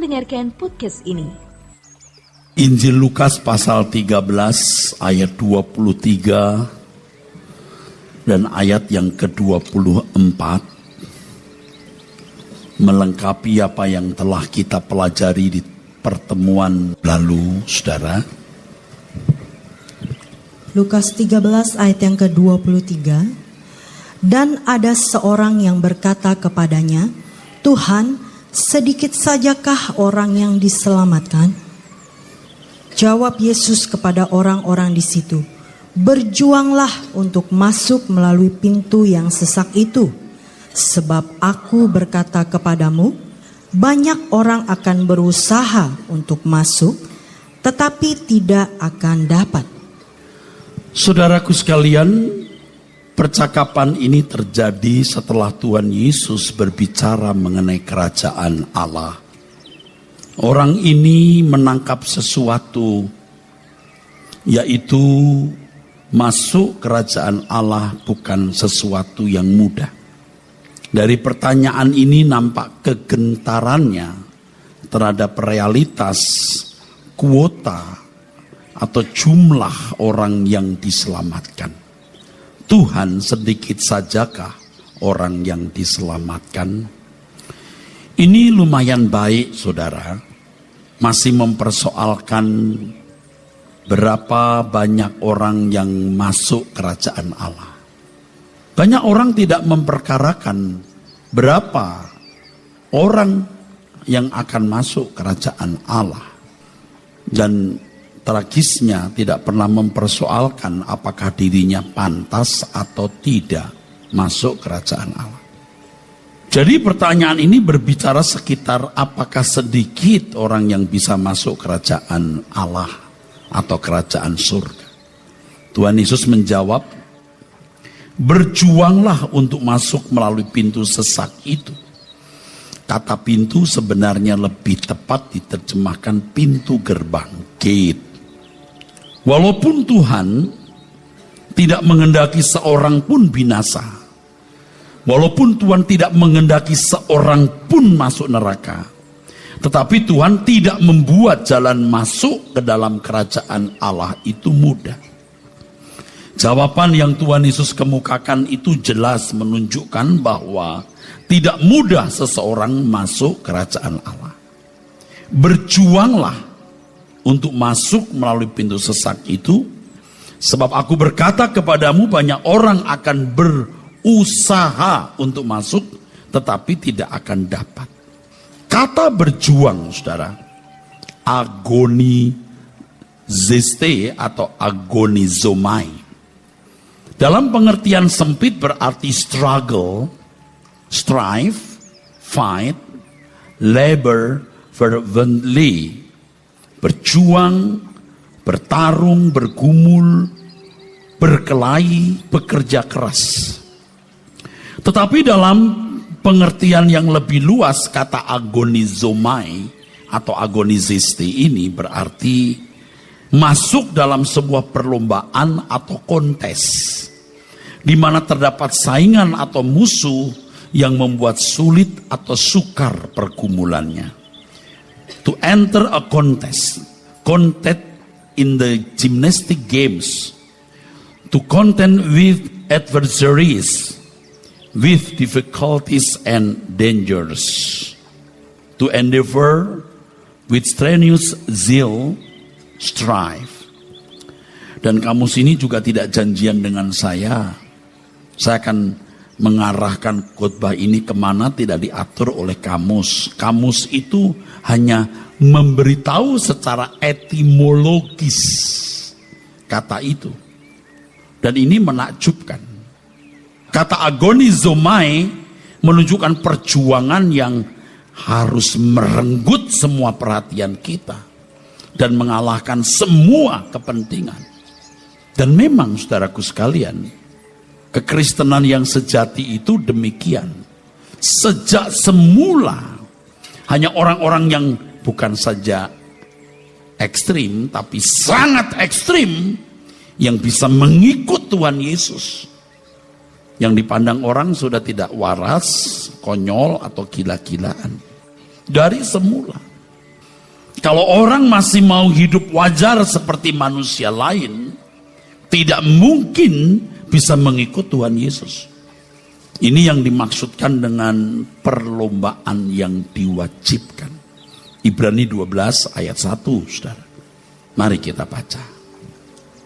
mendengarkan podcast ini. Injil Lukas pasal 13 ayat 23 dan ayat yang ke-24 melengkapi apa yang telah kita pelajari di pertemuan lalu, saudara. Lukas 13 ayat yang ke-23. Dan ada seorang yang berkata kepadanya, Tuhan, sedikit sajakah orang yang diselamatkan? Jawab Yesus kepada orang-orang di situ, berjuanglah untuk masuk melalui pintu yang sesak itu. Sebab aku berkata kepadamu, banyak orang akan berusaha untuk masuk, tetapi tidak akan dapat. Saudaraku sekalian, percakapan ini terjadi setelah Tuhan Yesus berbicara mengenai kerajaan Allah. Orang ini menangkap sesuatu, yaitu masuk kerajaan Allah bukan sesuatu yang mudah. Dari pertanyaan ini nampak kegentarannya terhadap realitas kuota atau jumlah orang yang diselamatkan. Tuhan, sedikit sajakah orang yang diselamatkan? Ini lumayan baik, saudara. Masih mempersoalkan berapa banyak orang yang masuk kerajaan Allah. Banyak orang tidak memperkarakan berapa orang yang akan masuk kerajaan Allah. Dan tragisnya tidak pernah mempersoalkan apakah dirinya pantas atau tidak masuk kerajaan Allah. Jadi pertanyaan ini berbicara sekitar apakah sedikit orang yang bisa masuk kerajaan Allah atau kerajaan surga. Tuhan Yesus menjawab, berjuanglah untuk masuk melalui pintu sesak itu. Kata pintu sebenarnya lebih tepat diterjemahkan pintu gerbang, gate. Walaupun Tuhan tidak menghendaki seorang pun binasa, walaupun Tuhan tidak menghendaki seorang pun masuk neraka, tetapi Tuhan tidak membuat jalan masuk ke dalam kerajaan Allah itu mudah. Jawaban yang Tuhan Yesus kemukakan itu jelas menunjukkan bahwa tidak mudah seseorang masuk kerajaan Allah. Berjuanglah untuk masuk melalui pintu sesak itu, sebab aku berkata kepadamu banyak orang akan berusaha untuk masuk, tetapi tidak akan dapat. Kata berjuang, saudara, agonizeste atau agonizomai, dalam pengertian sempit berarti struggle, strive, fight, labor fervently, berjuang, bertarung, bergumul, berkelahi, bekerja keras. Tetapi dalam pengertian yang lebih luas, kata agonizomai atau agoniziste ini berarti masuk dalam sebuah perlombaan atau kontes, di mana terdapat saingan atau musuh yang membuat sulit atau sukar pergumulannya. To enter a contest in the gymnastic games, to contend with adversaries, with difficulties and dangers, to endeavor with strenuous zeal, strive. Dan kamus ini juga tidak janjian dengan saya. Saya akan mengarahkan khotbah ini kemana tidak diatur oleh kamus. Kamus itu hanya memberitahu secara etimologis kata itu. Dan ini menakjubkan. Kata agonizomai menunjukkan perjuangan yang harus merenggut semua perhatian kita dan mengalahkan semua kepentingan. Dan memang saudaraku sekalian, kekristenan yang sejati itu demikian. Sejak semula hanya orang-orang yang bukan saja ekstrim, tapi sangat ekstrim yang bisa mengikut Tuhan Yesus. Yang dipandang orang sudah tidak waras, konyol atau gila-gilaan. Dari semula. Kalau orang masih mau hidup wajar seperti manusia lain, tidak mungkin bisa mengikut Tuhan Yesus. Ini yang dimaksudkan dengan perlombaan yang diwajibkan. Ibrani 12 ayat 1, saudara. Mari kita baca.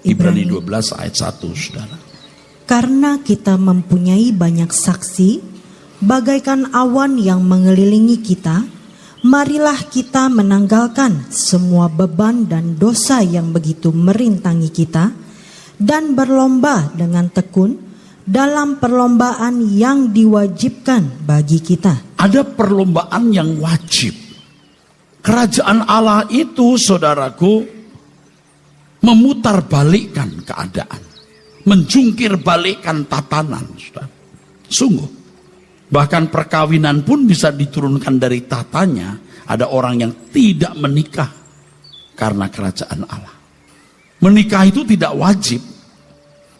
Ibrani 12 ayat 1, saudara. Karena kita mempunyai banyak saksi, bagaikan awan yang mengelilingi kita, marilah kita menanggalkan semua beban dan dosa yang begitu merintangi kita, dan berlomba dengan tekun dalam perlombaan yang diwajibkan bagi kita. Ada perlombaan yang wajib. Kerajaan Allah itu, saudaraku, memutarbalikkan keadaan, menjungkir balikkan tatanan, saudara. Sungguh. Bahkan perkawinan pun bisa diturunkan dari tatanya. Ada orang yang tidak menikah karena kerajaan Allah. Menikah itu tidak wajib.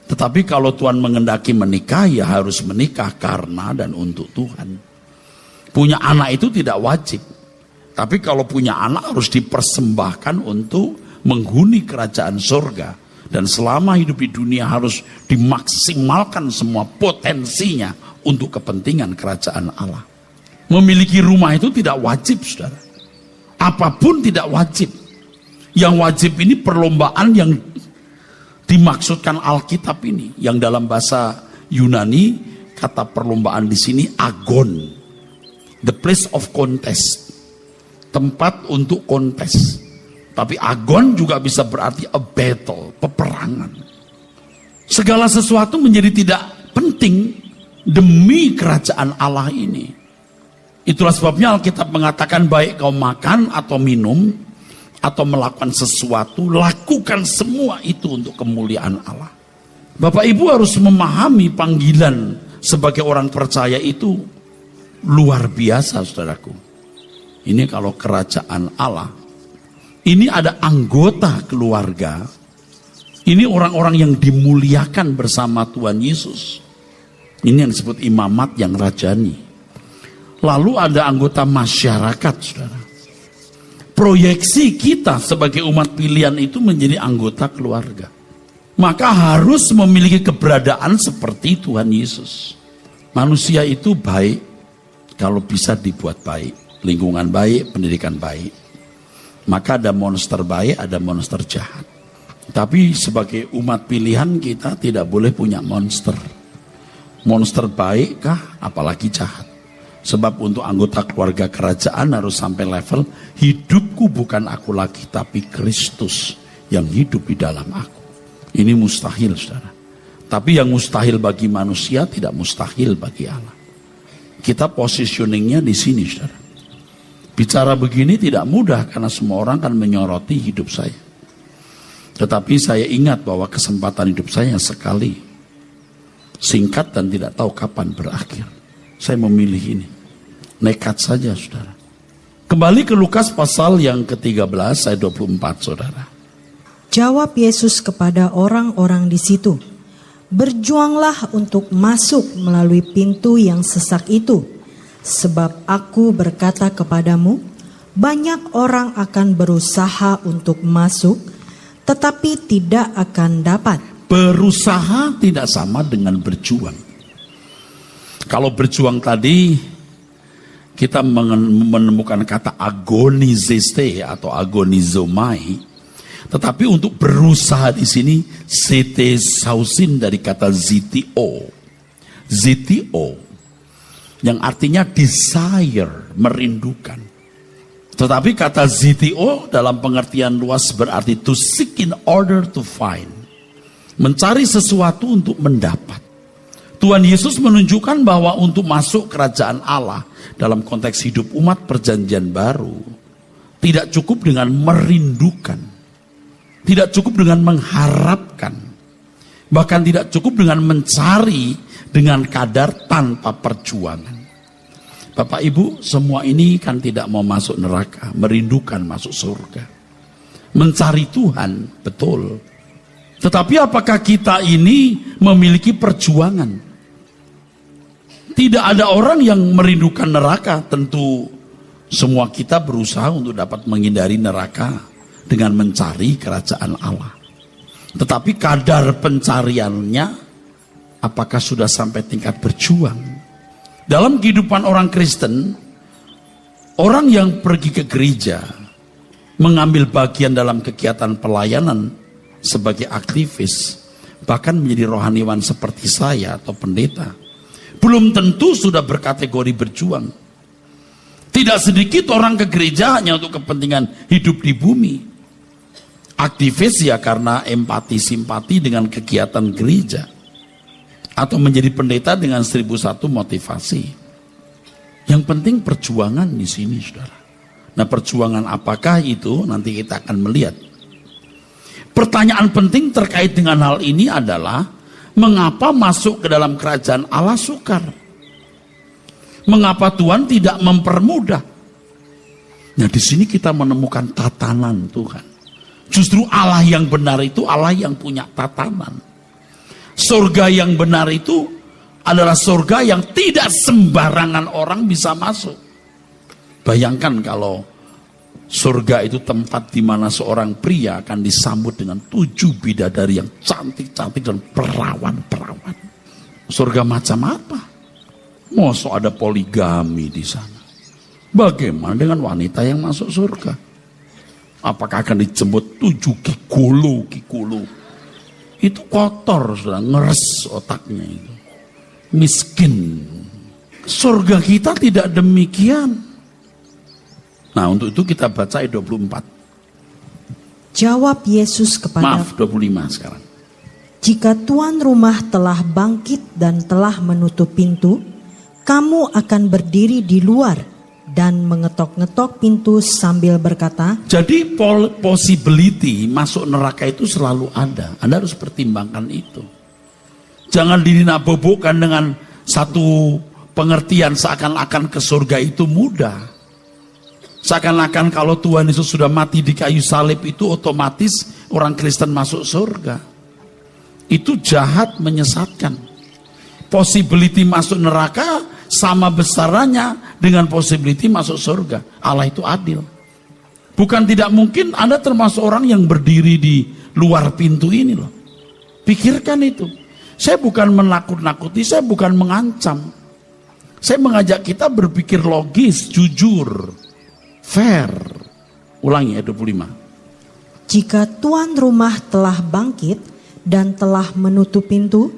Tetapi kalau Tuhan mengendaki menikah, ya harus menikah karena dan untuk Tuhan. Punya anak itu tidak wajib. Tapi kalau punya anak harus dipersembahkan untuk menghuni kerajaan surga. Dan selama hidup di dunia harus dimaksimalkan semua potensinya untuk kepentingan kerajaan Allah. Memiliki rumah itu tidak wajib, saudara. Apapun tidak wajib. Yang wajib ini perlombaan yang dimaksudkan Alkitab ini. Yang dalam bahasa Yunani, kata perlombaan di sini agon. The place of contest. Tempat untuk kontes. Tapi agon juga bisa berarti a battle, peperangan. Segala sesuatu menjadi tidak penting demi kerajaan Allah ini. Itulah sebabnya Alkitab mengatakan baik kau makan atau minum atau melakukan sesuatu, lakukan semua itu untuk kemuliaan Allah. Bapak Ibu harus memahami panggilan sebagai orang percaya itu luar biasa, saudaraku. Ini kalau kerajaan Allah. Ini ada anggota keluarga. Ini orang-orang yang dimuliakan bersama Tuhan Yesus. Ini yang disebut imamat yang rajani. Lalu ada anggota masyarakat, saudara. Proyeksi kita sebagai umat pilihan itu menjadi anggota keluarga. Maka harus memiliki keberadaan seperti Tuhan Yesus. Manusia itu baik kalau bisa dibuat baik. Lingkungan baik, pendidikan baik. Maka ada monster baik, ada monster jahat. Tapi sebagai umat pilihan kita tidak boleh punya monster. Monster baik kah, apalagi jahat. Sebab untuk anggota keluarga kerajaan harus sampai level hidupku bukan aku lagi, tapi Kristus yang hidup di dalam aku. Ini mustahil, saudara. Tapi yang mustahil bagi manusia tidak mustahil bagi Allah. Kita positioningnya di sini, saudara. Bicara begini tidak mudah karena semua orang kan menyoroti hidup saya. Tetapi saya ingat bahwa kesempatan hidup saya sekali. Singkat dan tidak tahu kapan berakhir. Saya memilih ini. Nekat saja, saudara. Kembali ke Lukas pasal yang ke-13 ayat 24, saudara. Jawab Yesus kepada orang-orang di situ, berjuanglah untuk masuk melalui pintu yang sesak itu. Sebab aku berkata kepadamu, banyak orang akan berusaha untuk masuk, tetapi tidak akan dapat. Berusaha tidak sama dengan berjuang. Kalau berjuang tadi, kita menemukan kata agonizeste atau agonizomai. Tetapi untuk berusaha di sini, sete sausin dari kata zitio. Zitio. Yang artinya desire, merindukan. Tetapi kata zitio dalam pengertian luas berarti to seek in order to find. Mencari sesuatu untuk mendapat. Tuhan Yesus menunjukkan bahwa untuk masuk kerajaan Allah dalam konteks hidup umat perjanjian baru, tidak cukup dengan merindukan. Tidak cukup dengan mengharapkan. Bahkan tidak cukup dengan mencari dengan kadar tanpa perjuangan. Bapak Ibu, semua ini kan tidak mau masuk neraka, merindukan masuk surga. Mencari Tuhan, betul. Tetapi apakah kita ini memiliki perjuangan? Tidak ada orang yang merindukan neraka, tentu Semua kita berusaha untuk dapat menghindari neraka dengan mencari kerajaan Allah. Tetapi kadar pencariannya, apakah sudah sampai tingkat berjuang? Dalam kehidupan orang Kristen, orang yang pergi ke gereja, mengambil bagian dalam kegiatan pelayanan sebagai aktivis, bahkan menjadi rohaniwan seperti saya atau pendeta, belum tentu sudah berkategori berjuang. Tidak sedikit orang ke gereja hanya untuk kepentingan hidup di bumi. Aktivis ya karena empati simpati dengan kegiatan gereja, atau menjadi pendeta dengan 1001 motivasi. Yang penting perjuangan di sini, saudara. Nah, perjuangan apakah itu? Nanti kita akan melihat. Pertanyaan penting terkait dengan hal ini adalah, mengapa masuk ke dalam kerajaan Allah sukar? Mengapa Tuhan tidak mempermudah? Nah, di sini kita menemukan tatanan Tuhan. Justru Allah yang benar itu Allah yang punya tatanan. Surga yang benar itu adalah surga yang tidak sembarangan orang bisa masuk. Bayangkan kalau surga itu tempat di mana seorang pria akan disambut dengan 7 bidadari yang cantik-cantik dan perawan-perawan. Surga macam apa? Masa ada poligami di sana? Bagaimana dengan wanita yang masuk surga? Apakah akan dijemput 7 gigolo? Itu kotor, sudah ngeres otaknya itu. Miskin. Surga kita tidak demikian. Nah, untuk itu kita baca ayat 24. Jawab Yesus kepada, Maaf, 25 sekarang. jika tuan rumah telah bangkit dan telah menutup pintu, kamu akan berdiri di luar dan mengetok-ngetok pintu sambil berkata, Jadi possibility masuk neraka itu selalu ada. Anda harus pertimbangkan itu. Jangan dinabobokkan dengan satu pengertian seakan-akan ke surga itu mudah. Seakan-akan kalau Tuhan Yesus sudah mati di kayu salib itu otomatis orang Kristen masuk surga. Itu jahat, menyesatkan. Possibility masuk neraka sama besarnya dengan possibility masuk surga. Allah itu adil. Bukan tidak mungkin Anda termasuk orang yang berdiri di luar pintu ini loh. Pikirkan itu. Saya bukan menakut-nakuti, saya bukan mengancam. Saya mengajak kita berpikir logis, jujur, fair. Ulangi ayat 25. jika tuan rumah telah bangkit dan telah menutup pintu,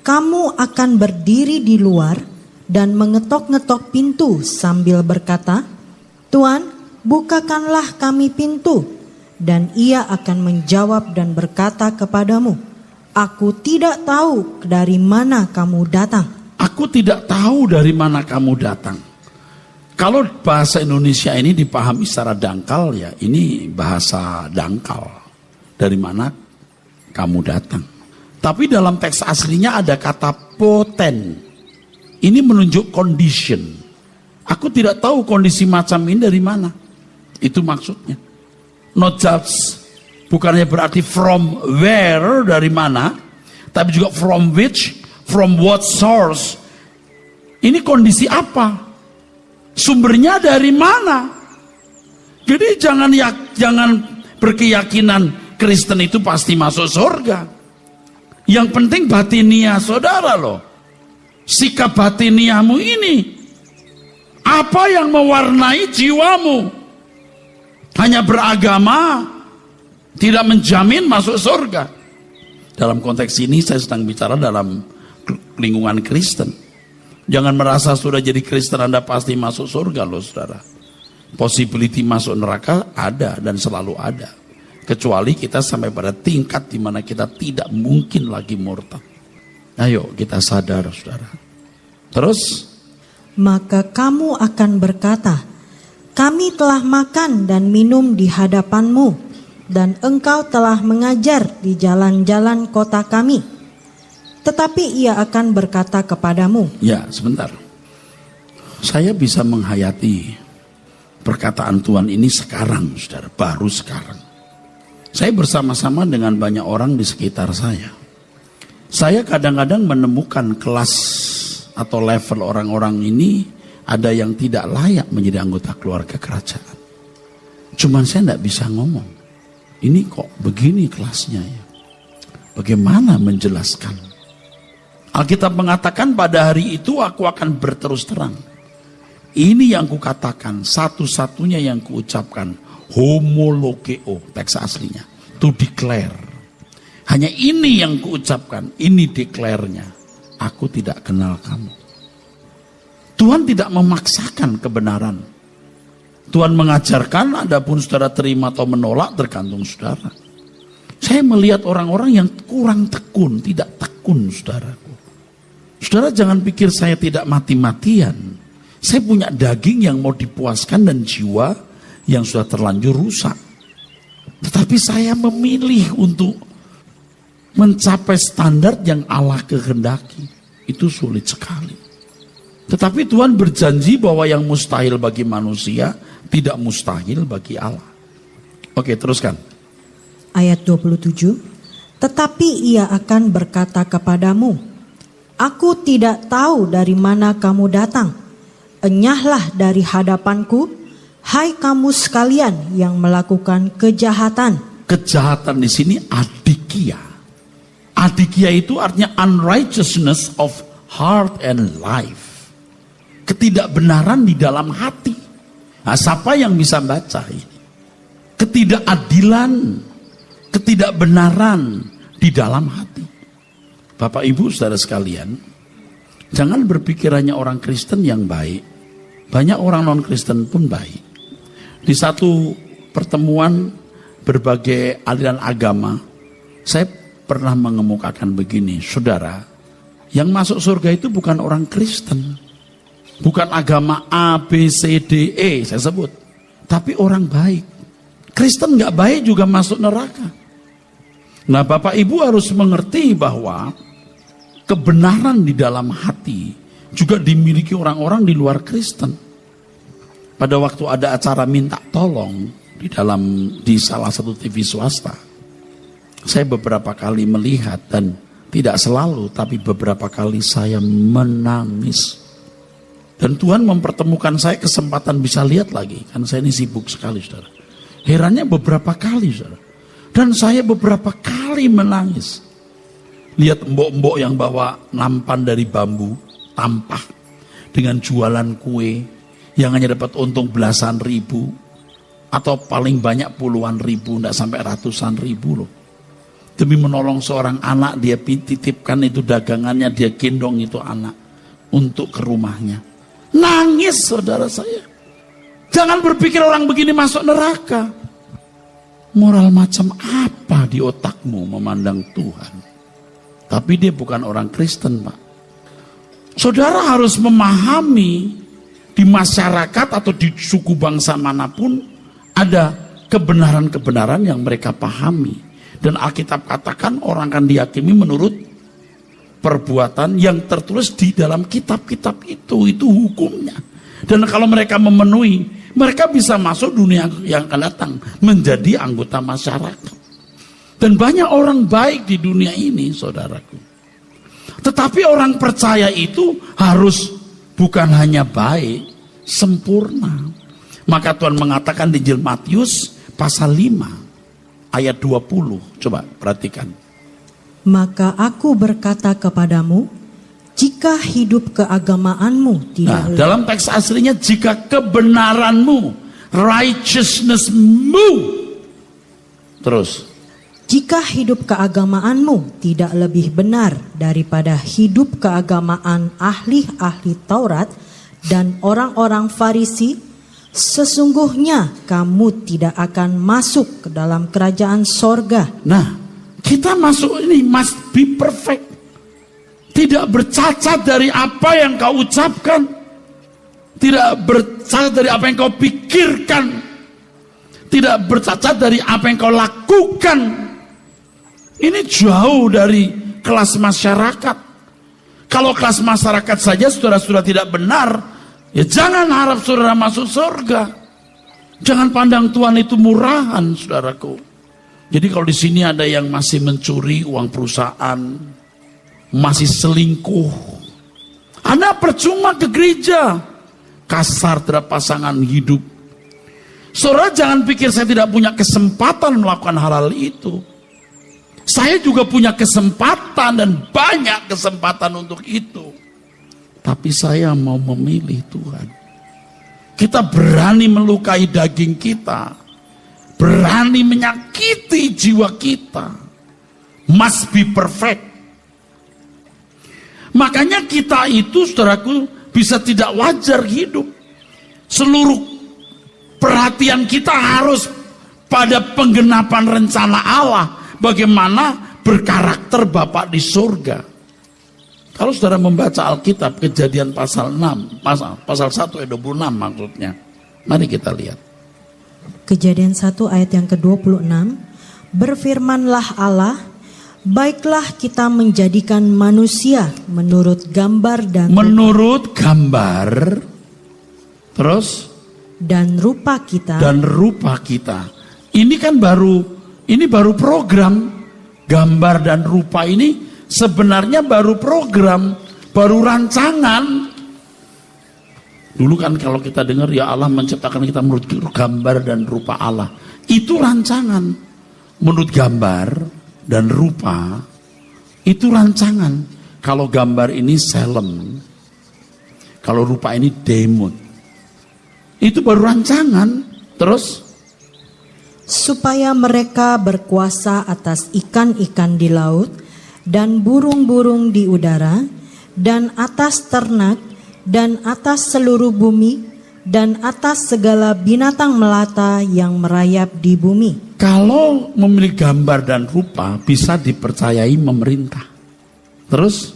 kamu akan berdiri di luar dan mengetok-ngetok pintu sambil berkata, Tuan, bukakanlah kami pintu. Dan ia akan menjawab dan berkata kepadamu, Aku tidak tahu dari mana kamu datang. Aku tidak tahu dari mana kamu datang. Kalau bahasa Indonesia ini dipahami secara dangkal, ya ini bahasa dangkal. Dari mana kamu datang. Tapi dalam teks aslinya ada kata poten. Ini menunjuk condition. Aku tidak tahu kondisi macam ini dari mana. Itu maksudnya. Not just, bukannya berarti from where, dari mana. Tapi juga from which, from what source. Ini kondisi apa? Sumbernya dari mana? Jadi jangan berkeyakinan Kristen itu pasti masuk surga. Yang penting batinia saudara loh. Sikap batiniamu ini. Apa yang mewarnai jiwamu? Hanya beragama tidak menjamin masuk surga. Dalam konteks ini saya sedang bicara dalam lingkungan Kristen. Jangan merasa sudah jadi Kristen Anda pasti masuk surga loh saudara. Possibility masuk neraka ada dan selalu ada. Kecuali kita sampai pada tingkat di mana kita tidak mungkin lagi murtad. Ayo kita sadar saudara. Terus? Maka kamu akan berkata, Kami telah makan dan minum di hadapanmu, dan engkau telah mengajar di jalan-jalan kota kami. Tetapi ia akan berkata kepadamu, Ya, sebentar. Saya bisa menghayati perkataan Tuhan ini sekarang, saudara, baru sekarang. Saya bersama-sama dengan banyak orang di sekitar saya. Saya kadang-kadang menemukan kelas atau level orang-orang ini ada yang tidak layak menjadi anggota keluarga kerajaan. Cuman saya tidak bisa ngomong. Ini kok begini kelasnya ya. Bagaimana menjelaskan? Alkitab mengatakan pada hari itu aku akan berterus terang. Ini yang kukatakan, satu-satunya yang kuucapkan. Homologeo, teks aslinya. To declare. Hanya ini yang kuucapkan, ini declare-nya. Aku tidak kenal kamu. Tuhan tidak memaksakan kebenaran. Tuhan mengajarkan, adapun saudara terima atau menolak tergantung saudara. Saya melihat orang-orang yang kurang tekun, tidak tekun saudaraku. Saudara jangan pikir saya tidak mati-matian. Saya punya daging yang mau dipuaskan dan jiwa yang sudah terlanjur rusak. Tetapi saya memilih untuk mencapai standar yang Allah kehendaki. Itu sulit sekali. Tetapi Tuhan berjanji bahwa yang mustahil bagi manusia tidak mustahil bagi Allah. Oke, teruskan. Ayat 27. Tetapi ia akan berkata kepadamu, aku tidak tahu dari mana kamu datang. Enyahlah dari hadapanku, hai kamu sekalian yang melakukan kejahatan. Kejahatan di sini adikia. Adikia itu artinya unrighteousness of heart and life. Ketidakbenaran di dalam hati. Nah, siapa yang bisa baca ini? Ketidakadilan, ketidakbenaran di dalam hati. Bapak Ibu saudara sekalian, jangan berpikir hanya orang Kristen yang baik. Banyak orang non-Kristen pun baik. Di satu pertemuan berbagai aliran agama, saya pernah mengemukakan begini, saudara, yang masuk surga itu bukan orang Kristen. Bukan agama A, B, C, D, E saya sebut. Tapi orang baik. Kristen gak baik juga masuk neraka. Nah Bapak Ibu harus mengerti bahwa kebenaran di dalam hati juga dimiliki orang-orang di luar Kristen. Pada waktu ada acara minta tolong di salah satu TV swasta, saya beberapa kali melihat dan tidak selalu, tapi beberapa kali saya menangis. Dan Tuhan mempertemukan saya kesempatan bisa lihat lagi. Kan saya ini sibuk sekali saudara. Herannya beberapa kali saudara. Dan saya beberapa kali menangis. Lihat mbok-mbok yang bawa nampan dari bambu, tampah. Dengan jualan kue yang hanya dapat untung belasan ribu. Atau paling banyak puluhan ribu, tidak sampai ratusan ribu loh. Demi menolong seorang anak, dia titipkan itu dagangannya, dia gendong itu anak untuk ke rumahnya. Nangis saudara saya. Jangan berpikir orang begini masuk neraka. Moral macam apa di otakmu memandang Tuhan? Tapi dia bukan orang Kristen, Pak. Saudara harus memahami di masyarakat atau di suku bangsa manapun ada kebenaran-kebenaran yang mereka pahami. Dan Alkitab katakan orang akan dihakimi menurut perbuatan yang tertulis di dalam kitab-kitab itu hukumnya. Dan kalau mereka memenuhi, mereka bisa masuk dunia yang akan datang menjadi anggota masyarakat. Dan banyak orang baik di dunia ini, saudaraku. Tetapi orang percaya itu harus bukan hanya baik, sempurna. Maka Tuhan mengatakan di Injil Matius pasal 5 ayat 20. Coba perhatikan. Maka aku berkata kepadamu, jika hidup keagamaanmu tidak... Nah, dalam teks aslinya jika kebenaranmu, righteousness-mu. Terus. Jika hidup keagamaanmu tidak lebih benar daripada hidup keagamaan ahli-ahli Taurat dan orang-orang Farisi, sesungguhnya kamu tidak akan masuk ke dalam kerajaan sorga. Nah, kita masuk ini must be perfect. Tidak bercacat dari apa yang kau ucapkan. Tidak bercacat dari apa yang kau pikirkan. Tidak bercacat dari apa yang kau lakukan. Ini jauh dari kelas masyarakat. Kalau kelas masyarakat saja saudara-saudara tidak benar, ya jangan harap saudara masuk surga. Jangan pandang Tuhan itu murahan, saudaraku. Jadi kalau di sini ada yang masih mencuri uang perusahaan, masih selingkuh, Anda percuma ke gereja. kasar terhadap pasangan hidup. Saudara jangan pikir saya tidak punya kesempatan melakukan hal-hal itu. Saya juga punya kesempatan dan banyak kesempatan untuk itu. Tapi saya mau memilih Tuhan. Kita berani melukai daging kita. Berani menyakiti jiwa kita. Must be perfect. Makanya kita itu, saudaraku, bisa tidak wajar hidup. Seluruh perhatian kita harus pada penggenapan rencana Allah. Bagaimana berkarakter Bapa di surga. Kalau saudara membaca Alkitab, Kejadian pasal 6, pasal 1 ayat 26 maksudnya. Mari kita lihat. Kejadian 1 ayat yang ke-26. Berfirmanlah Allah, baiklah kita menjadikan manusia menurut gambar dan menurut gambar, terus dan rupa kita. Dan rupa kita. Ini kan baru program. Gambar dan rupa ini sebenarnya baru program, baru rancangan. Dulu kan kalau kita dengar ya Allah menciptakan kita menurut gambar dan rupa Allah. Itu rancangan. Menurut gambar dan rupa itu rancangan. Kalau gambar ini selem, kalau rupa ini demut, itu baru rancangan. Terus supaya mereka berkuasa atas ikan-ikan di laut dan burung-burung di udara dan atas ternak dan atas seluruh bumi dan atas segala binatang melata yang merayap di bumi. Kalau memiliki gambar dan rupa bisa dipercayai memerintah. Terus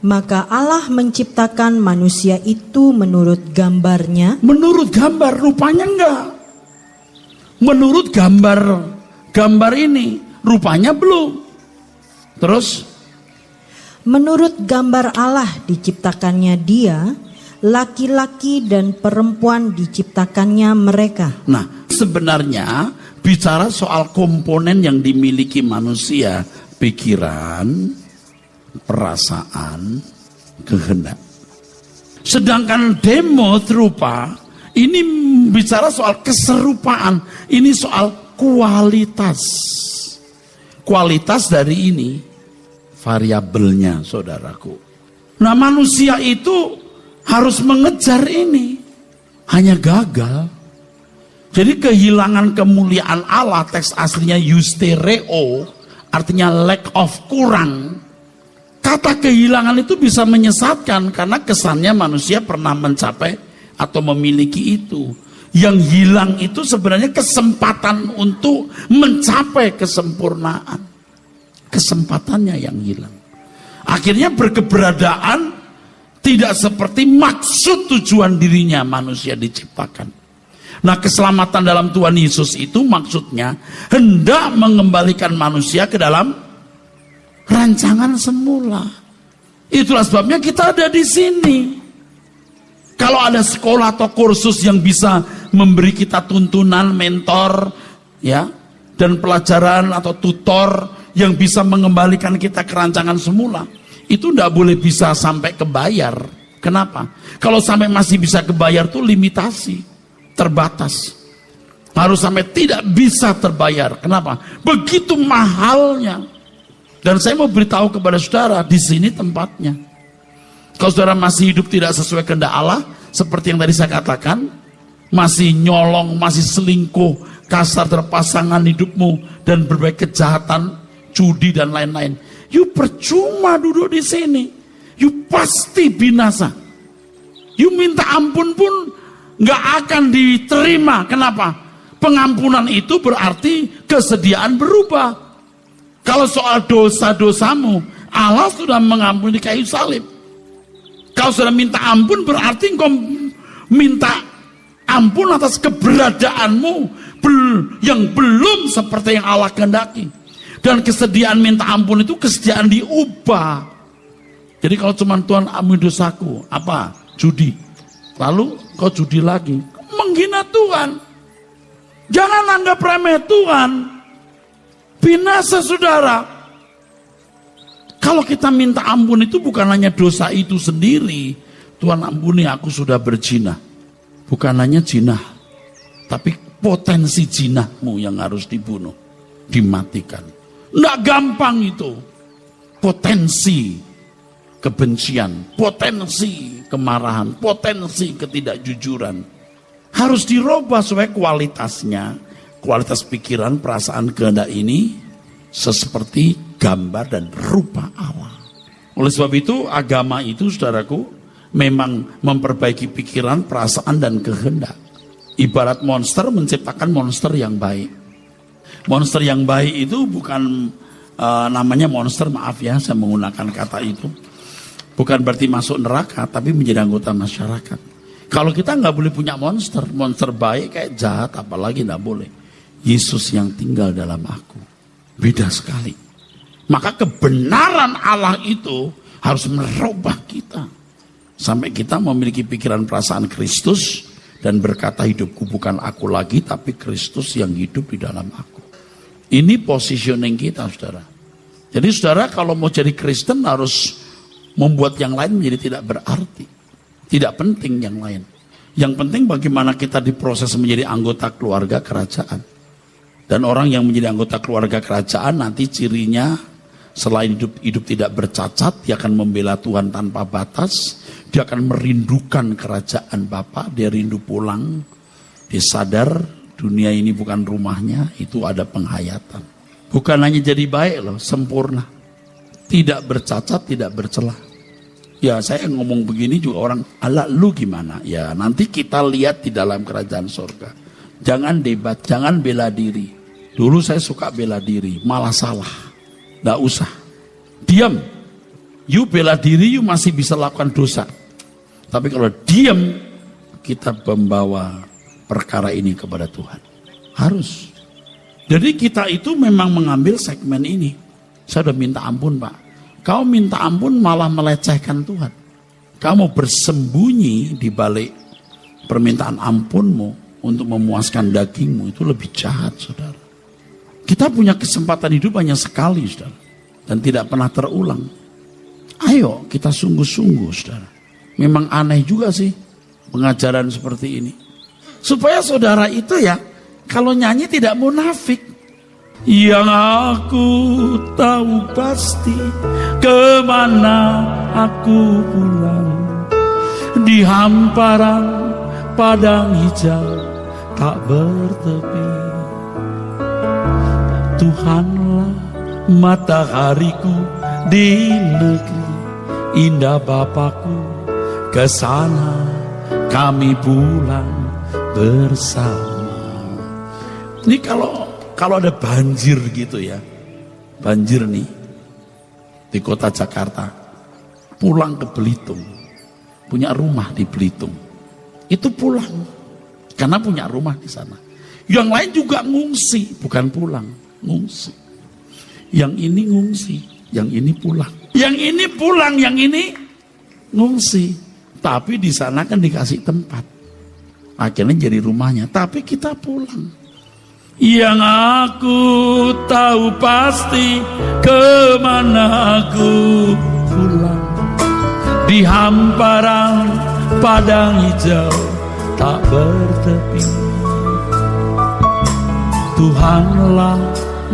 maka Allah menciptakan manusia itu menurut gambarnya. Menurut gambar, rupanya enggak. Menurut gambar ini, rupanya belum. Terus menurut gambar Allah diciptakannya dia, laki-laki dan perempuan diciptakannya mereka. Nah, sebenarnya bicara soal komponen yang dimiliki manusia, pikiran, perasaan, kehendak. Sedangkan demot, rupa, ini bicara soal keserupaan, ini soal kualitas. Kualitas dari ini variabelnya, saudaraku. Nah, manusia itu harus mengejar ini, hanya gagal. Jadi kehilangan kemuliaan Allah, teks aslinya eustereo, artinya lack of, kurang. Kata kehilangan itu bisa menyesatkan karena kesannya manusia pernah mencapai atau memiliki itu. Yang hilang itu sebenarnya kesempatan untuk mencapai kesempurnaan. Kesempatannya yang hilang. Akhirnya berkeberadaan tidak seperti maksud tujuan dirinya manusia diciptakan. Nah, keselamatan dalam Tuhan Yesus itu maksudnya hendak mengembalikan manusia ke dalam rancangan semula. Itulah sebabnya kita ada di sini. Kalau ada sekolah atau kursus yang bisa memberi kita tuntunan, mentor, ya, dan pelajaran atau tutor yang bisa mengembalikan kita ke rancangan semula, itu tidak boleh bisa sampai kebayar. Kenapa? Kalau sampai masih bisa kebayar itu limitasi, terbatas. Harus sampai tidak bisa terbayar. Kenapa? Begitu mahalnya. Dan saya mau beritahu kepada saudara, di sini tempatnya. Kalau saudara masih hidup tidak sesuai kehendak Allah, seperti yang tadi saya katakan, masih nyolong, masih selingkuh, kasar terhadap pasangan hidupmu, dan berbagai kejahatan, judi dan lain-lain, you percuma duduk di sini. You pasti binasa. You minta ampun pun nggak akan diterima. Kenapa? Pengampunan itu berarti kesediaan berubah. Kalau soal dosa-dosamu, Allah sudah mengampuni di kayu salib. Kalau sudah minta ampun berarti engkau minta ampun atas keberadaanmu yang belum seperti yang Allah kehendaki. Dan kesediaan minta ampun itu kesediaan diubah. Jadi kalau cuma Tuhan ampuni dosaku, apa? Judi. Lalu kau judi lagi. Menghina Tuhan. Jangan anggap remeh Tuhan. Binasa saudara. Kalau kita minta ampun itu bukan hanya dosa itu sendiri, Tuhan ampuni aku sudah berzina. Bukan hanya zina, tapi potensi zinahmu yang harus dibunuh, dimatikan. Nggak gampang itu. Potensi kebencian, potensi kemarahan, potensi ketidakjujuran harus dirubah supaya kualitasnya, kualitas pikiran, perasaan, kehendak ini seperti gambar dan rupa Allah. Oleh sebab itu agama itu, saudaraku, memang memperbaiki pikiran, perasaan, dan kehendak. Ibarat monster menciptakan monster yang baik. Monster yang baik itu bukan namanya monster, maaf ya saya menggunakan kata itu. Bukan berarti masuk neraka, tapi menjadi anggota masyarakat. Kalau kita nggak boleh punya monster, monster baik kayak jahat, apalagi nggak boleh. Yesus yang tinggal dalam aku. Beda sekali. Maka kebenaran Allah itu harus merubah kita. Sampai kita memiliki pikiran perasaan Kristus dan berkata hidupku bukan aku lagi tapi Kristus yang hidup di dalam aku. Ini positioning kita, saudara. Jadi saudara kalau mau jadi Kristen harus membuat yang lain menjadi tidak berarti. Tidak penting yang lain. Yang penting bagaimana kita diproses menjadi anggota keluarga kerajaan. Dan orang yang menjadi anggota keluarga kerajaan nanti cirinya selain hidup tidak bercacat, dia akan membela Tuhan tanpa batas. Dia akan merindukan kerajaan Bapa. Dia rindu pulang. Dia sadar dunia ini bukan rumahnya, itu ada penghayatan. Bukan hanya jadi baik loh, sempurna. Tidak bercacat, tidak bercelah. Ya saya ngomong begini juga orang, ala lu gimana? Ya nanti kita lihat di dalam kerajaan surga. Jangan debat, jangan bela diri. Dulu saya suka bela diri, malah salah. Nggak usah. Diam. You bela diri, you masih bisa lakukan dosa. Tapi kalau diam, kita membawa perkara ini kepada Tuhan. Harus. Jadi kita itu memang mengambil segmen ini. Saya udah minta ampun, Pak. Kau minta ampun malah melecehkan Tuhan. Kamu bersembunyi di balik permintaan ampunmu untuk memuaskan dagingmu. Itu lebih jahat, saudara. Kita punya kesempatan hidup hanya sekali, saudara. Dan tidak pernah terulang. Ayo kita sungguh-sungguh, saudara. Memang aneh juga sih pengajaran seperti ini. Supaya saudara itu ya, kalau nyanyi tidak munafik. Yang aku tahu pasti kemana aku pulang. Di hamparan padang hijau tak bertepi. Tuhanlah matahariku di negeri indah Bapakku, ke sana kami pulang bersama. Ini kalau ada banjir gitu ya, banjir nih di kota Jakarta, pulang ke Belitung, punya rumah di Belitung, itu pulang karena punya rumah di sana. Yang lain juga ngungsi, bukan pulang, ngungsi. Yang ini ngungsi, yang ini pulang. Yang ini pulang, yang ini ngungsi. Tapi di sana kan dikasih tempat. Akhirnya jadi rumahnya, tapi kita pulang. Yang aku tahu pasti kemana aku pulang. Di hamparan padang hijau tak bertepi. Tuhanlah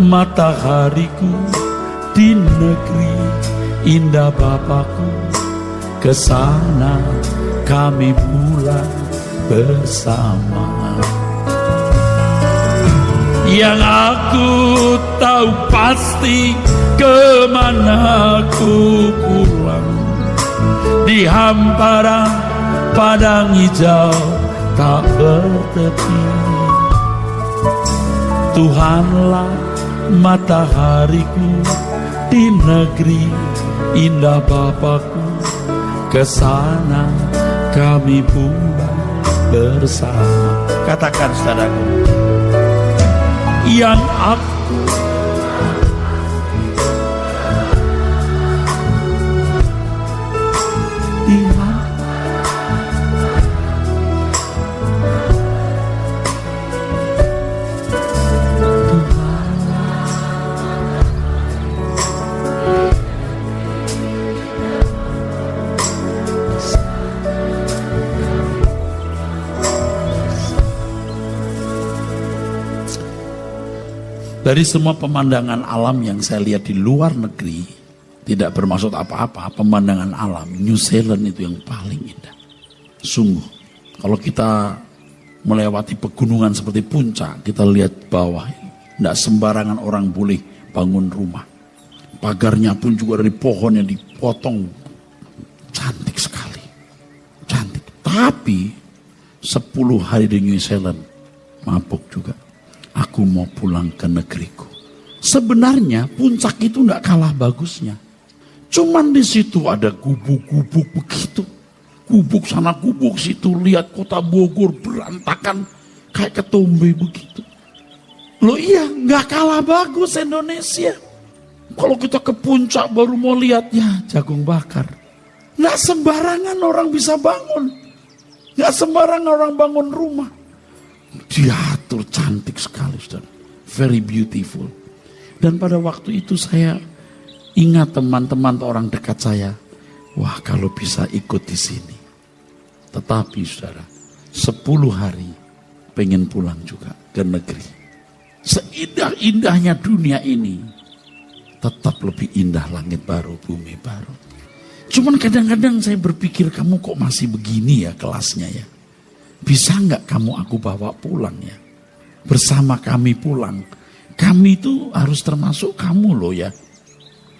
matahariku di negeri indah Bapakku, ke sana kami pulang bersama. Yang aku tahu pasti kemana aku pulang. Di hamparan padang hijau tak bertepi. Tuhanlah matahariku di negeri indah Bapakku, ke sana kami pulang bersama. Katakan saudaraku, yang aku Dari semua pemandangan alam yang saya lihat di luar negeri, tidak bermaksud apa-apa, pemandangan alam, New Zealand itu yang paling indah. Sungguh, kalau kita melewati pegunungan seperti puncak, kita lihat bawah, tidak sembarangan orang boleh bangun rumah. Pagarnya pun juga dari pohon yang dipotong, cantik sekali, cantik. Tapi 10 hari di New Zealand, mabuk juga. Aku mau pulang ke negeriku. Sebenarnya puncak itu tidak kalah bagusnya. Cuman di situ ada gubuk-gubuk begitu. Gubuk sana gubuk situ, lihat kota Bogor berantakan kayak ketombe begitu. Loh iya, nggak kalah bagus Indonesia. Kalau kita ke puncak baru mau lihat, ya jagung bakar. Nggak sembarangan orang bisa bangun. Nggak sembarangan orang bangun rumah. Diatur cantik sekali, saudara. Very beautiful. Dan pada waktu itu saya ingat teman-teman orang dekat saya. Wah, kalau bisa ikut di sini. Tetapi saudara, 10 hari pengen pulang juga ke negeri. Seindah-indahnya dunia ini, tetap lebih indah langit baru, bumi baru. Cuman kadang-kadang saya berpikir, kamu kok masih begini ya kelasnya ya. Bisa nggak kamu aku bawa pulang ya? Bersama kami pulang. Kami itu harus termasuk kamu loh ya.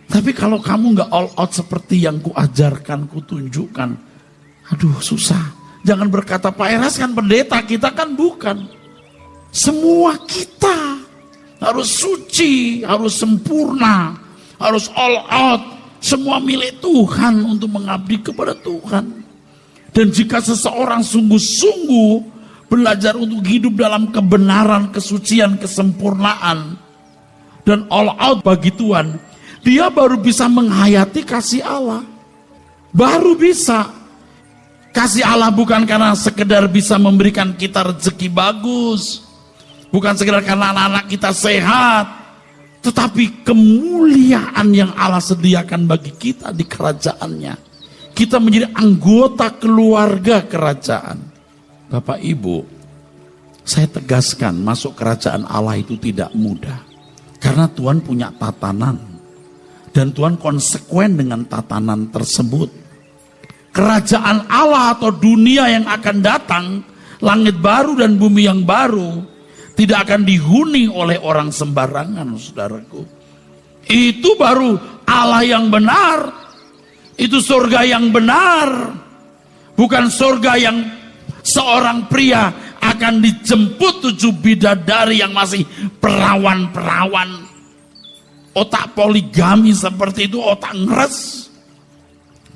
Tapi kalau kamu nggak all out seperti yang kuajarkan, kutunjukkan, aduh susah. Jangan berkata Pak Eras kan pendeta, kita kan bukan. Semua kita harus suci, harus sempurna, harus all out. Semua milik Tuhan untuk mengabdi kepada Tuhan. Dan jika seseorang sungguh-sungguh belajar untuk hidup dalam kebenaran, kesucian, kesempurnaan, dan all out bagi Tuhan, dia baru bisa menghayati kasih Allah. Baru bisa. Kasih Allah bukan karena sekedar bisa memberikan kita rezeki bagus, bukan sekedar karena anak-anak kita sehat, tetapi kemuliaan yang Allah sediakan bagi kita di kerajaannya. Kita menjadi anggota keluarga kerajaan. Bapak Ibu, saya tegaskan, masuk kerajaan Allah itu tidak mudah. Karena Tuhan punya tatanan. Dan Tuhan konsekuen dengan tatanan tersebut. Kerajaan Allah atau dunia yang akan datang, langit baru dan bumi yang baru, tidak akan dihuni oleh orang sembarangan, saudaraku. Itu baru Allah yang benar. Itu surga yang benar. Bukan surga yang seorang pria akan dijemput 7 bidadari yang masih perawan-perawan. Otak poligami seperti itu otak ngeres.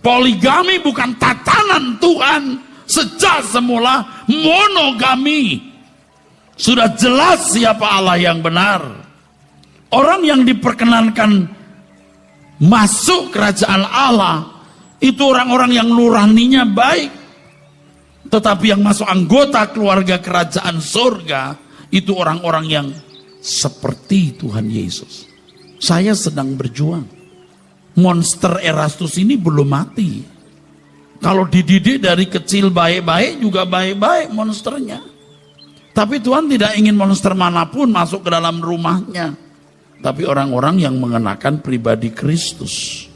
Poligami bukan tatanan Tuhan. Sejak semula monogami. Sudah jelas siapa Allah yang benar. Orang yang diperkenankan masuk kerajaan Allah itu orang-orang yang nuraninya baik. Tetapi yang masuk anggota keluarga kerajaan surga itu orang-orang yang seperti Tuhan Yesus. Saya sedang berjuang. Monster Erastus ini belum mati. Kalau dididik dari kecil baik-baik juga baik-baik monsternya. Tapi Tuhan tidak ingin monster manapun masuk ke dalam rumahnya. Tapi orang-orang yang mengenakan pribadi Kristus.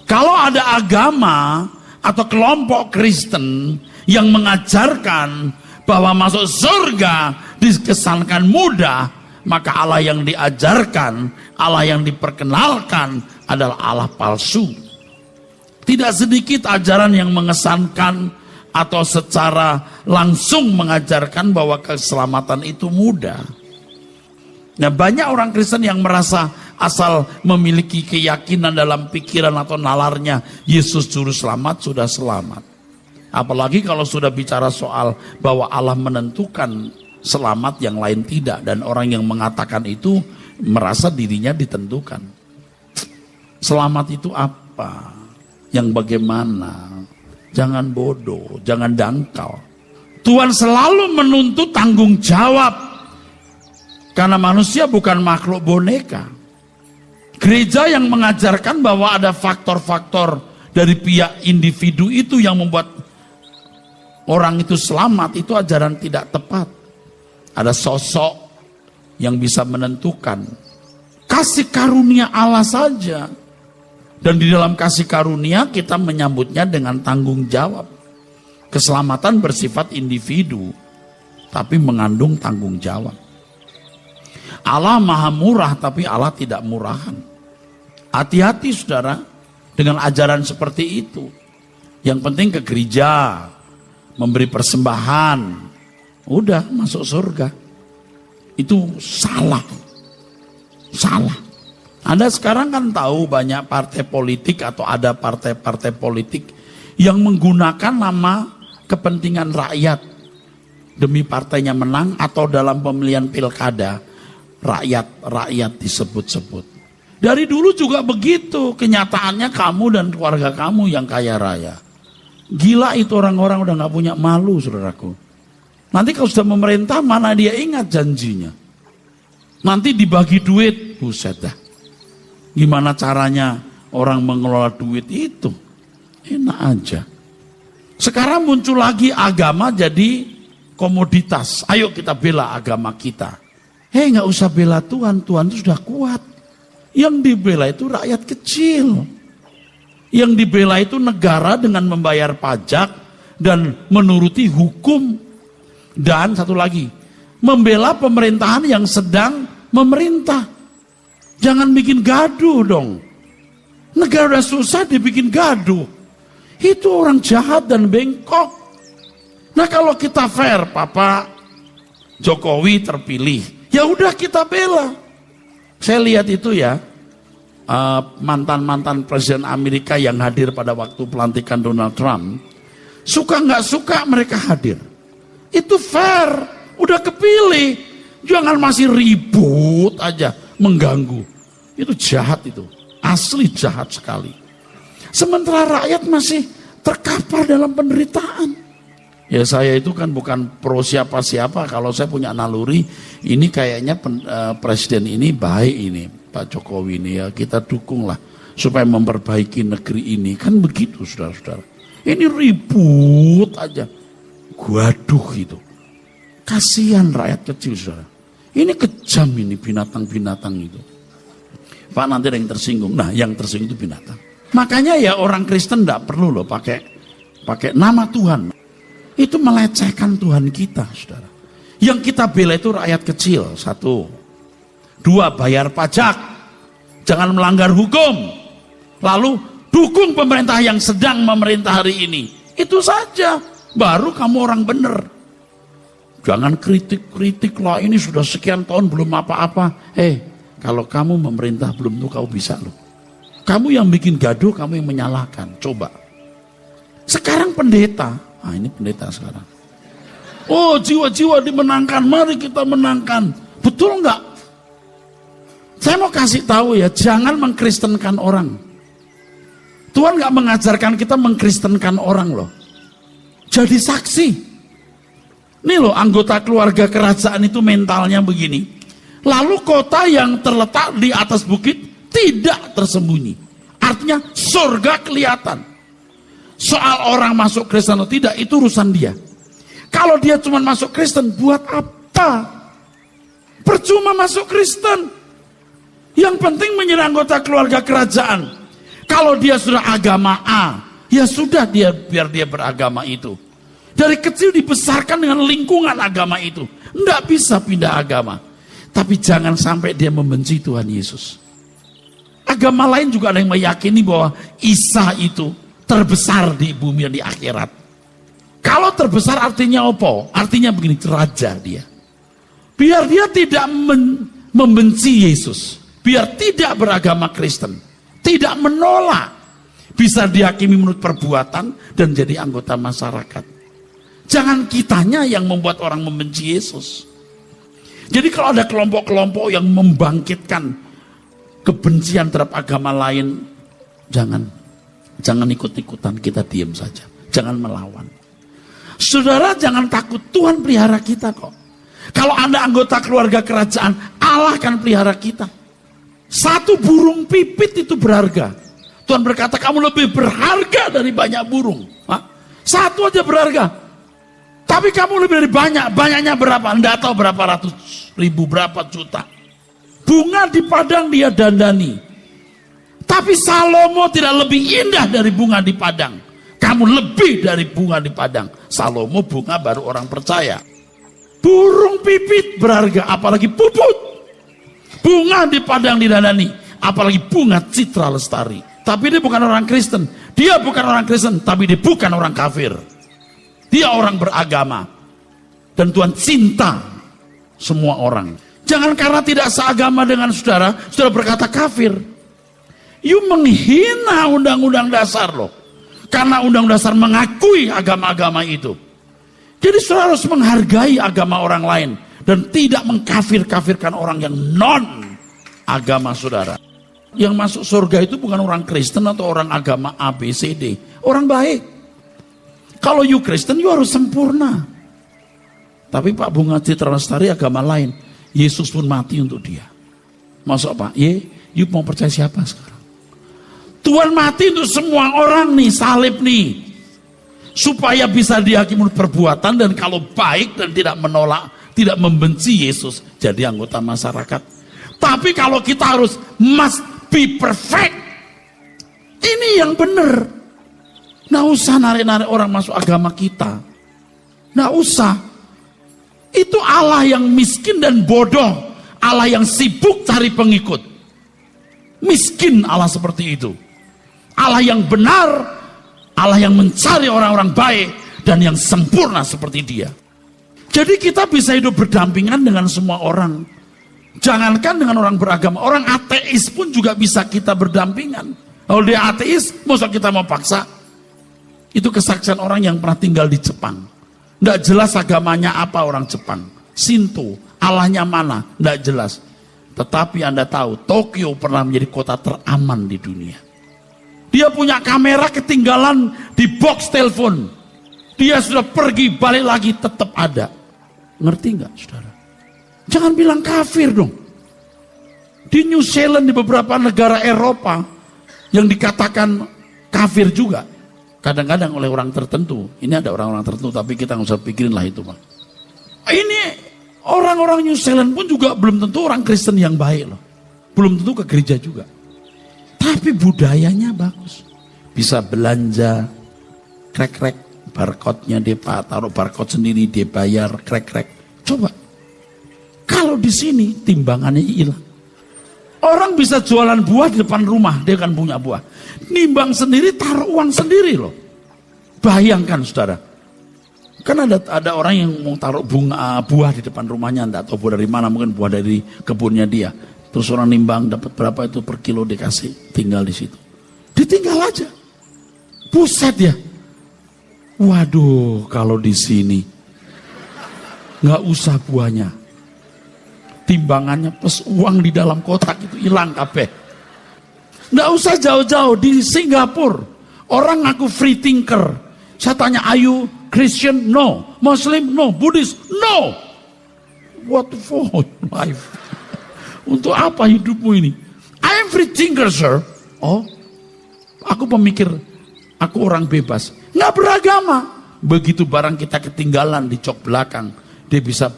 Kalau ada agama atau kelompok Kristen yang mengajarkan bahwa masuk surga dikesankan mudah, maka Allah yang diajarkan, Allah yang diperkenalkan adalah Allah palsu. Tidak sedikit ajaran yang mengesankan atau secara langsung mengajarkan bahwa keselamatan itu mudah. Nah, banyak orang Kristen yang merasa asal memiliki keyakinan dalam pikiran atau nalarnya Yesus juru selamat sudah selamat. Apalagi kalau sudah bicara soal bahwa Allah menentukan selamat, yang lain tidak, dan orang yang mengatakan itu merasa dirinya ditentukan. Selamat itu apa? Yang bagaimana? Jangan bodoh, jangan dangkal. Tuhan selalu menuntut tanggung jawab. Karena manusia bukan makhluk boneka. Gereja yang mengajarkan bahwa ada faktor-faktor dari pihak individu itu yang membuat orang itu selamat, itu ajaran tidak tepat. Ada sosok yang bisa menentukan. Kasih karunia Allah saja. Dan di dalam kasih karunia kita menyambutnya dengan tanggung jawab. Keselamatan bersifat individu, tapi mengandung tanggung jawab. Allah maha murah, tapi Allah tidak murahan. Hati-hati saudara dengan ajaran seperti itu. Yang penting ke gereja, memberi persembahan, udah masuk surga. Itu salah. Salah. Anda sekarang kan tahu banyak partai politik atau ada partai-partai politik yang menggunakan nama kepentingan rakyat demi partainya menang, atau dalam pemilihan pilkada rakyat disebut-sebut. Dari dulu juga begitu, kenyataannya kamu dan keluarga kamu yang kaya raya. Gila itu orang-orang udah gak punya malu saudaraku. Nanti kalau sudah memerintah mana dia ingat janjinya. Nanti dibagi duit, buset dah. Gimana caranya orang mengelola duit itu? Enak aja. Sekarang muncul lagi agama jadi komoditas. Ayo kita bela agama kita. Nggak usah bela Tuhan, Tuhan itu sudah kuat. Yang dibela itu rakyat kecil. Yang dibela itu negara dengan membayar pajak dan menuruti hukum. Dan satu lagi, membela pemerintahan yang sedang memerintah. Jangan bikin gaduh dong. Negara udah susah dibikin gaduh. Itu orang jahat dan bengkok. Nah kalau kita fair, Papa Jokowi terpilih, ya udah kita bela. Saya lihat itu ya, mantan-mantan presiden Amerika yang hadir pada waktu pelantikan Donald Trump, suka nggak suka mereka hadir. Itu fair, udah kepilih. Jangan masih ribut aja, mengganggu. Itu jahat itu, asli jahat sekali. Sementara rakyat masih terkapar dalam penderitaan. Ya saya itu kan bukan pro siapa-siapa, kalau saya punya naluri, ini kayaknya presiden ini baik ini, Pak Jokowi ini ya, kita dukunglah supaya memperbaiki negeri ini. Kan begitu saudara-saudara. Ini ribut aja, gaduh gitu. Kasihan rakyat kecil saudara. Ini kejam ini binatang-binatang itu. Pak nanti ada yang tersinggung. Nah yang tersinggung itu binatang. Makanya ya orang Kristen tidak perlu loh pakai nama Tuhan. Itu melecehkan Tuhan kita saudara. Yang kita bela itu rakyat kecil. 1. 2. Bayar pajak. Jangan melanggar hukum. Lalu dukung pemerintah yang sedang memerintah hari ini. Itu saja. Baru kamu orang benar. Jangan kritik-kritik lah, ini sudah sekian tahun belum apa-apa. Kalau kamu memerintah belum tuh kamu bisa loh. Kamu yang bikin gaduh, kamu yang menyalahkan. Coba. Sekarang pendeta. Ini pendeta sekarang. Oh jiwa-jiwa dimenangkan, mari kita menangkan. Betul nggak? Saya mau kasih tahu ya, jangan mengkristenkan orang. Tuhan nggak mengajarkan kita mengkristenkan orang loh. Jadi saksi. Nih loh anggota keluarga kerajaan itu mentalnya begini. Lalu kota yang terletak di atas bukit tidak tersembunyi. Artinya surga kelihatan. Soal orang masuk Kristen atau tidak itu urusan dia. Kalau dia cuma masuk Kristen buat apa? Percuma masuk Kristen. Yang penting menjadi anggota keluarga kerajaan. Kalau dia sudah agama A, ya sudah biar dia beragama itu. Dari kecil dibesarkan dengan lingkungan agama itu. Enggak bisa pindah agama. Tapi jangan sampai dia membenci Tuhan Yesus. Agama lain juga ada yang meyakini bahwa Isa itu terbesar di bumi dan di akhirat. Kalau terbesar artinya apa? Artinya begini, raja dia. Biar dia tidak membenci Yesus. Biar tidak beragama Kristen. Tidak menolak. Bisa dihakimi menurut perbuatan dan jadi anggota masyarakat. Jangan kitanya yang membuat orang membenci Yesus. Jadi kalau ada kelompok-kelompok yang membangkitkan kebencian terhadap agama lain, jangan ikut-ikutan, kita diam saja. Jangan melawan. Saudara jangan takut, Tuhan pelihara kita kok. Kalau Anda anggota keluarga kerajaan, Allah akan pelihara kita. 1 burung pipit itu berharga. Tuhan berkata kamu lebih berharga dari banyak burung. 1 aja berharga. Tapi kamu lebih dari banyak. Banyaknya berapa? Anda tahu berapa ratus ribu, berapa juta. Bunga di padang dia dandani. Tapi Salomo tidak lebih indah dari bunga di padang. Kamu lebih dari bunga di padang. Salomo bunga baru orang percaya. Burung pipit berharga, apalagi puput. Bunga di padang didandani, apalagi bunga Citra Lestari. Tapi dia bukan orang Kristen. Dia bukan orang Kristen, tapi dia bukan orang kafir. Dia orang beragama. Dan Tuhan cinta semua orang. Jangan karena tidak seagama dengan saudara, saudara berkata kafir. You menghina undang-undang dasar loh. Karena undang-undang dasar mengakui agama-agama itu. Jadi saudara harus menghargai agama orang lain. Dan tidak mengkafir-kafirkan orang yang non agama saudara. Yang masuk surga itu bukan orang Kristen atau orang agama A, B, C, D. Orang baik. Kalau you Kristen, you harus sempurna. Tapi Pak Bunga Citra Lestari agama lain. Yesus pun mati untuk dia. Masuk apa? You mau percaya siapa sekarang? Tuhan mati untuk semua orang nih, salib nih. Supaya bisa dihakimi perbuatan dan kalau baik dan tidak menolak, tidak membenci Yesus, jadi anggota masyarakat. Tapi kalau kita harus must be perfect, ini yang benar. Nggak usah narik-narik orang masuk agama kita. Nggak usah. Itu Allah yang miskin dan bodoh. Allah yang sibuk cari pengikut. Miskin Allah seperti itu. Allah yang benar, Allah yang mencari orang-orang baik dan yang sempurna seperti dia. Jadi kita bisa hidup berdampingan dengan semua orang. Jangankan dengan orang beragama, orang ateis pun juga bisa kita berdampingan. Kalau dia ateis, masa kita mau paksa? Itu kesaksian orang yang pernah tinggal di Jepang. Nggak jelas agamanya apa orang Jepang. Shinto, Allahnya mana? Nggak jelas. Tetapi Anda tahu, Tokyo pernah menjadi kota teraman di dunia. Dia punya kamera ketinggalan di box telepon. Dia sudah pergi, balik lagi, tetap ada. Ngerti nggak, saudara? Jangan bilang kafir dong. Di New Zealand, di beberapa negara Eropa, yang dikatakan kafir juga. Kadang-kadang oleh orang tertentu. Ini ada orang-orang tertentu, tapi kita nggak usah pikirin lah itu, Pak. Ini orang-orang New Zealand pun juga belum tentu orang Kristen yang baik loh. Belum tentu ke gereja juga. Tapi budayanya bagus. Bisa belanja, krek-krek, barcode-nya dia taruh barcode sendiri, dia bayar, krek-krek. Coba. Kalau di sini timbangannya hilang. Orang bisa jualan buah di depan rumah, dia kan punya buah. Nimbang sendiri, taruh uang sendiri loh. Bayangkan saudara. Kan ada orang yang mau taruh buah di depan rumahnya, enggak tahu buah dari mana, mungkin buah dari kebunnya dia. Terus orang nimbang dapat berapa itu per kilo dikasih, tinggal di situ. Ditinggal aja. Buset ya. Waduh, kalau di sini nggak usah buahnya. Timbangannya plus uang di dalam kotak itu hilang kabeh. Nggak usah jauh-jauh di Singapura. Orang ngaku free thinker. Saya tanya, are you Christian? No. Muslim? No. Buddhist? No. What for life? Untuk apa hidupmu ini? I am free thinker, sir. Oh, aku pemikir, aku orang bebas. Nggak beragama. Begitu barang kita ketinggalan di jok belakang, dia bisa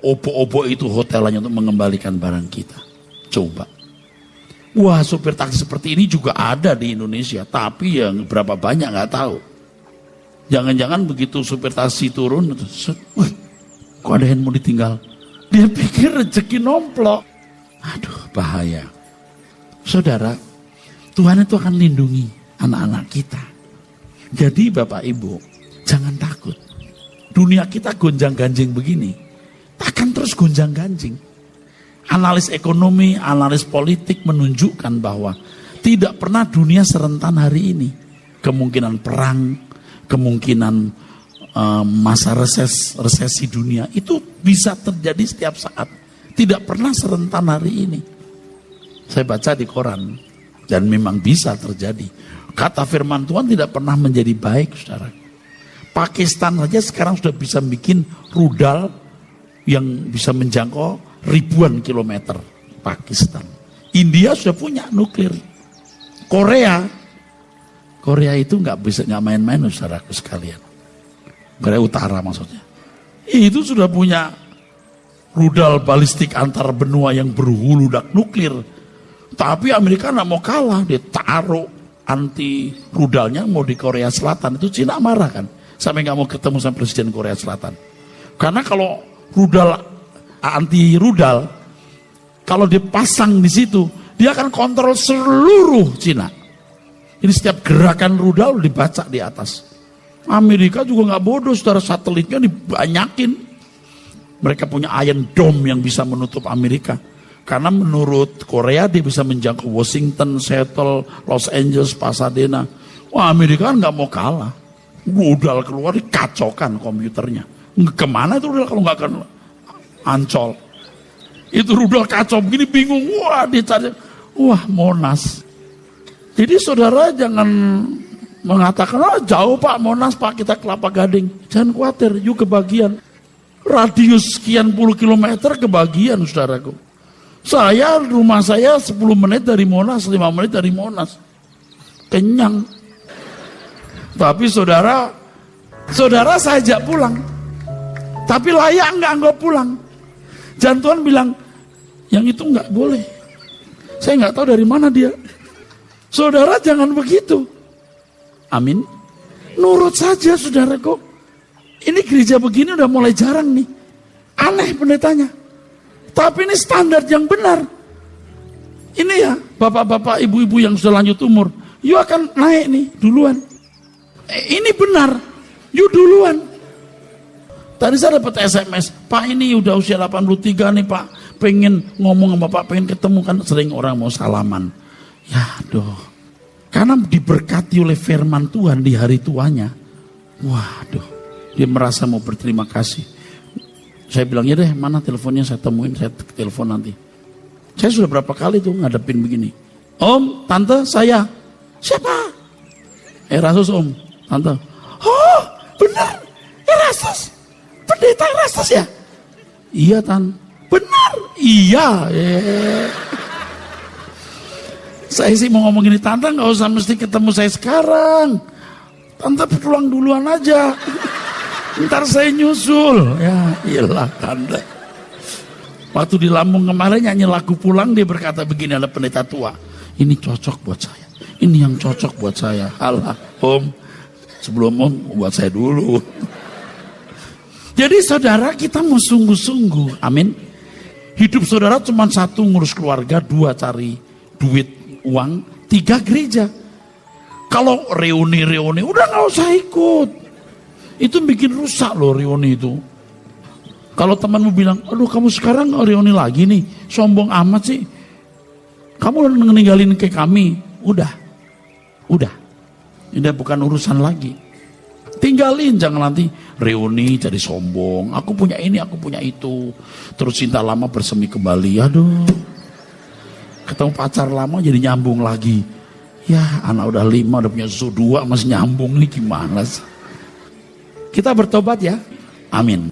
obo-obo itu hotelnya untuk mengembalikan barang kita. Coba. Wah, supir taksi seperti ini juga ada di Indonesia, tapi yang berapa banyak nggak tahu. Jangan-jangan begitu supir taksi turun, wih, kok ada yang mau ditinggal? Dia pikir rezeki nomplok. Aduh, bahaya. Saudara, Tuhan itu akan lindungi anak-anak kita. Jadi Bapak Ibu, jangan takut. Dunia kita gonjang-ganjing begini, takkan terus gonjang-ganjing. Analis ekonomi, analis politik menunjukkan bahwa tidak pernah dunia serentan hari ini. Kemungkinan perang, kemungkinan masa resesi dunia, itu bisa terjadi setiap saat. Tidak pernah serentan hari ini. Saya baca di koran, dan memang bisa terjadi. Kata firman Tuhan tidak pernah menjadi baik, saudara. Pakistan saja sekarang sudah bisa bikin rudal yang bisa menjangkau ribuan kilometer. Pakistan. India sudah punya nuklir. Korea itu nggak main-main, saudaraku sekalian. Korea Utara maksudnya. Itu sudah punya rudal balistik antar benua yang berhuludak nuklir. Tapi Amerika nggak mau kalah, dia taruh anti rudalnya mau di Korea Selatan. Itu Cina marah kan, sampai nggak mau ketemu sama Presiden Korea Selatan. Karena kalau rudal anti rudal, kalau dipasang di situ, dia akan kontrol seluruh Cina. Ini setiap gerakan rudal dibaca di atas. Amerika juga nggak bodoh, saudara, satelitnya dibanyakin. Mereka punya Iron Dome yang bisa menutup Amerika. Karena menurut Korea dia bisa menjangkau Washington, Seattle, Los Angeles, Pasadena. Wah, Amerika kan nggak mau kalah. Rudal keluar dikacaukan komputernya. Kemana itu rudal kalau nggak akan Ancol? Itu rudal kacau begini, bingung. Wah, dicari. Wah, Monas. Jadi saudara jangan mengatakan, oh jauh Pak Monas, Pak kita Kelapa Gading. Jangan khawatir, yuk kebagian. Radius sekian puluh kilometer kebagian, saudaraku. Rumah saya 10 menit dari Monas, 5 menit dari Monas. Kenyang. Tapi saudara saya ajak pulang. Tapi layak enggak pulang. Dan Tuhan bilang, yang itu enggak boleh. Saya enggak tahu dari mana dia. Saudara jangan begitu. Amin. Nurut saja saudaraku. Ini gereja begini udah mulai jarang nih. Aneh pendetanya. Tapi ini standar yang benar. Ini ya, bapak-bapak, ibu-ibu yang sudah lanjut umur, yuk akan naik nih, duluan. Ini benar, yuk duluan. Tadi saya dapat SMS, Pak ini udah usia 83 nih Pak, pengen ngomong sama Pak, pengen ketemu, kan sering orang mau salaman. Ya aduh, karena diberkati oleh firman Tuhan di hari tuanya, waduh, dia merasa mau berterima kasih. Saya bilang, ya deh, mana teleponnya, saya temuin, saya telepon nanti. Saya sudah berapa kali tuh ngadepin begini. Om, tante, saya. Siapa? Erastus om, tante. Oh, benar, Erastus. Pendeta Erastus ya? Iya, tan. Benar, iya. Saya sih mau ngomong gini, tante gak usah mesti ketemu saya sekarang. Tante pulang duluan aja. Ntar saya nyusul. Ya iyalah Anda. Waktu di Lampung kemarin nyanyi lagu pulang, dia berkata begini, ada pendeta tua, ini cocok buat saya, ini yang cocok buat saya. Alah om, sebelum om buat saya dulu. Jadi saudara, kita mau sungguh-sungguh. Amin. Hidup saudara cuma satu, ngurus keluarga, 2 cari duit, uang, 3 gereja. Kalau reuni-reuni udah gak usah ikut. Itu bikin rusak loh reuni itu. Kalau temanmu bilang, aduh kamu sekarang reuni lagi nih, sombong amat sih. Kamu udah ninggalin ke kami. Udah. Ini bukan urusan lagi. Tinggalin, jangan nanti reuni jadi sombong. Aku punya ini, aku punya itu. Terus cinta lama bersemi kembali. Aduh. Ketemu pacar lama jadi nyambung lagi. Ya anak udah 5, udah punya susu 2, masih nyambung nih, gimana sih? Kita bertobat ya. Amin.